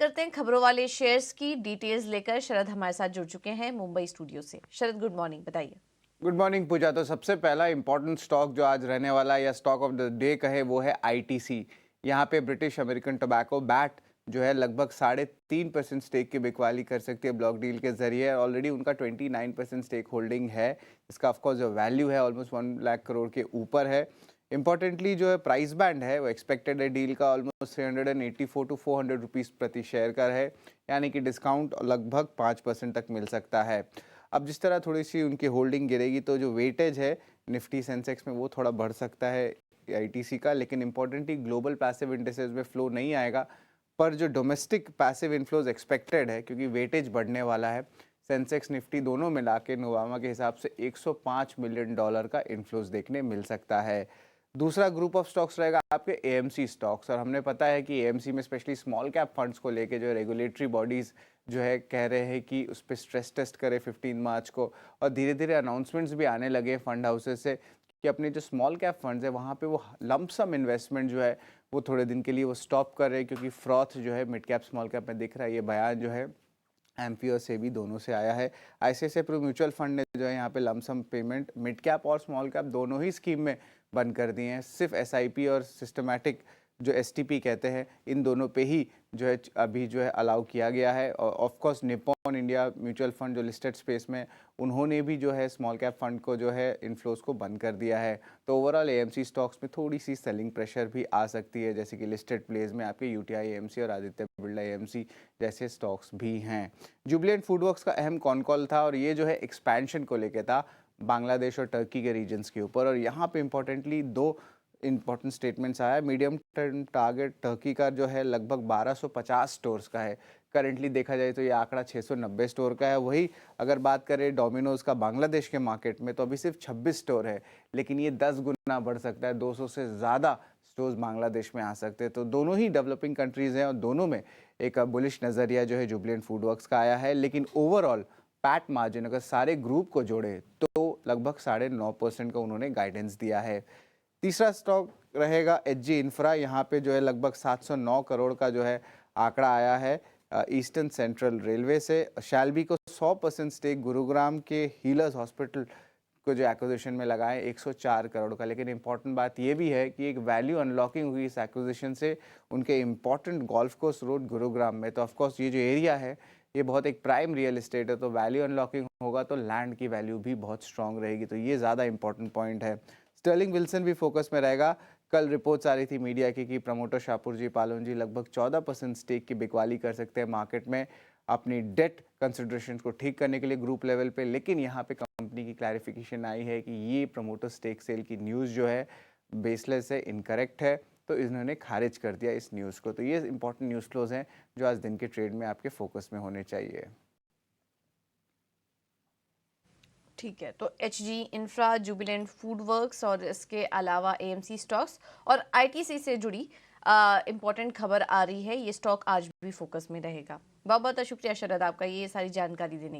करते हैं खबरों वाले शेयर्स की डिटेल्स लेकर। शरद हमारे साथ जुड़ चुके हैं मुंबई स्टूडियो से। शरद, गुड मॉर्निंग, बताइए। गुड मॉर्निंग पूजा। तो सबसे पहला इंपॉर्टेंट स्टॉक जो आज रहने वाला है या स्टॉक ऑफ द डे कहे वो है आईटीसी। यहाँ पे ब्रिटिश अमेरिकन टोबैको बैट जो है लगभग 3.5% स्टेक की बिकवाली कर सकती है ब्लॉक डील के जरिए। ऑलरेडी उनका 29% स्टेक होल्डिंग है। इसका ऑफकोर्स जो वैल्यू है ऑलमोस्ट 1 लाख करोड़ के ऊपर है। इंपॉर्टेंटली जो है प्राइस बैंड है वो एक्सपेक्टेड है डील का ऑलमोस्ट 384 टू 400 रुपीज़ प्रति शेयर का है, यानी कि डिस्काउंट लगभग 5% तक मिल सकता है। अब जिस तरह थोड़ी सी उनकी होल्डिंग गिरेगी तो जो वेटेज है निफ्टी सेंसेक्स में वो थोड़ा बढ़ सकता है आईटीसी का, लेकिन इंपॉर्टेंटली ग्लोबल पैसिव इंडेक्सेस में फ्लो नहीं आएगा। पर जो डोमेस्टिक पैसिव इन्फ्लोज एक्सपेक्टेड है क्योंकि वेटेज बढ़ने वाला है, सेंसेक्स निफ्टी दोनों मिला के नोवामा के हिसाब से 105 मिलियन डॉलर का इन्फ्लोज देखने मिल सकता है। दूसरा ग्रुप ऑफ स्टॉक्स रहेगा आपके एएमसी स्टॉक्स, और हमने पता है कि एएमसी में स्पेशली स्मॉल कैप फंड्स को लेके जो रेगुलेटरी बॉडीज़ जो है कह रहे हैं कि उस पर स्ट्रेस टेस्ट करे 15 मार्च को, और धीरे धीरे अनाउंसमेंट्स भी आने लगे फंड हाउसेस से कि अपने जो स्मॉल कैप फंड्स है वहाँ पे वो लंप सम इन्वेस्टमेंट जो है वो थोड़े दिन के लिए वो स्टॉप कर रहे हैं, क्योंकि फ्रॉथ जो है मिड कैप स्मॉल कैप में दिख रहा है। ये बयान जो है एम्पी और सेबी दोनों से आया है। आईसीआईसीआई प्रू म्यूचुअल फंड ने जो है यहाँ पे लमसम पेमेंट मिड कैप और स्मॉल कैप दोनों ही स्कीम में बंद कर दिए हैं। सिर्फ एसआईपी और सिस्टमैटिक जो एसटीपी कहते हैं इन दोनों पे ही जो है अभी जो है अलाउ किया गया है। और of course Nippon India mutual fund जो लिस्टेड स्पेस में, उन्होंने भी जो है स्मॉल कैप फंड को जो है इनफ्लोज को बंद कर दिया है। तो ओवरऑल एएमसी स्टॉक्स में थोड़ी सी सेलिंग प्रेशर भी आ सकती है, जैसे कि लिस्टेड प्लेस में आपके यूटीआई एएमसी और आदित्य बिरला एएमसी जैसे स्टॉक्स भी हैं। जुबिलेंट फूडवर्क्स का अहम कॉन कॉल था और ये जो है एक्सपेंशन को लेकर था बांग्लादेश और टर्की के रीजन्स के ऊपर। और यहाँ पे इंपॉर्टेंटली दो इंपॉर्टेंट स्टेटमेंट्स आया। मीडियम टर्म टारगेट टर्की का जो है लगभग 1250 स्टोर्स का है। करेंटली देखा जाए तो ये आंकड़ा 690 स्टोर का है। वही अगर बात करें डोमिनोज का बांग्लादेश के मार्केट में तो अभी सिर्फ 26 स्टोर है, लेकिन ये 10 गुना बढ़ सकता है। 200 से ज़्यादा स्टोर्स बांग्लादेश में आ सकते हैं। तो दोनों ही डेवलपिंग कंट्रीज़ हैं और दोनों में एक बुलिश नज़रिया जो है जुबिलेंट फूडवर्क्स का आया है। लेकिन ओवरऑल पैट मार्जिन अगर सारे ग्रुप को जोड़े तो लगभग 9.5% का उन्होंने गाइडेंस दिया है। तीसरा स्टॉक रहेगा एचजी इंफ्रा। यहाँ पे जो है लगभग 709 करोड़ का जो है आंकड़ा आया है ईस्टर्न सेंट्रल रेलवे से। शैल्बी को 100% स्टेक गुरुग्राम के हीलर्स हॉस्पिटल को जो एक्विजिशन में लगाए 104 करोड़ का। लेकिन इंपॉर्टेंट बात ये भी है कि एक वैल्यू अनलॉकिंग हुई इस एक्विजिशन से उनके important golf course road Gurugram में। तो ऑफकोर्स ये जो एरिया है ये बहुत एक प्राइम रियल एस्टेट है, तो वैल्यू अनलॉकिंग होगा तो लैंड की वैल्यू भी बहुत स्ट्रांग रहेगी। तो ये ज़्यादा इंपॉर्टेंट पॉइंट है। स्टर्लिंग विल्सन भी फोकस में रहेगा। कल रिपोर्ट्स आ रही थी मीडिया की कि प्रमोटर शाहपुर जी पालोन जी लगभग 14% स्टेक की बिकवाली कर सकते हैं मार्केट में अपनी डेट कंसिडरेशन को ठीक करने के लिए ग्रुप लेवल पे। लेकिन यहाँ पे कंपनी की क्लैरिफिकेशन आई है कि ये प्रमोटर स्टेक सेल की न्यूज़ जो है बेसलेस है, इनकरेक्ट है, तो इन्होंने खारिज कर दिया इस न्यूज़ को। तो ये इंपॉर्टेंट न्यूज़ फ्लोज हैं जो आज दिन के ट्रेड में आपके फोकस में होने चाहिए। ठीक है, तो एचजी इंफ्रा, जुबिलेंट फूडवर्क्स और इसके अलावा एएमसी स्टॉक्स और आईटीसी से जुड़ी इंपॉर्टेंट खबर आ रही है। ये स्टॉक आज भी फोकस में रहेगा। बहुत बहुत शुक्रिया शरद आपका ये सारी जानकारी देने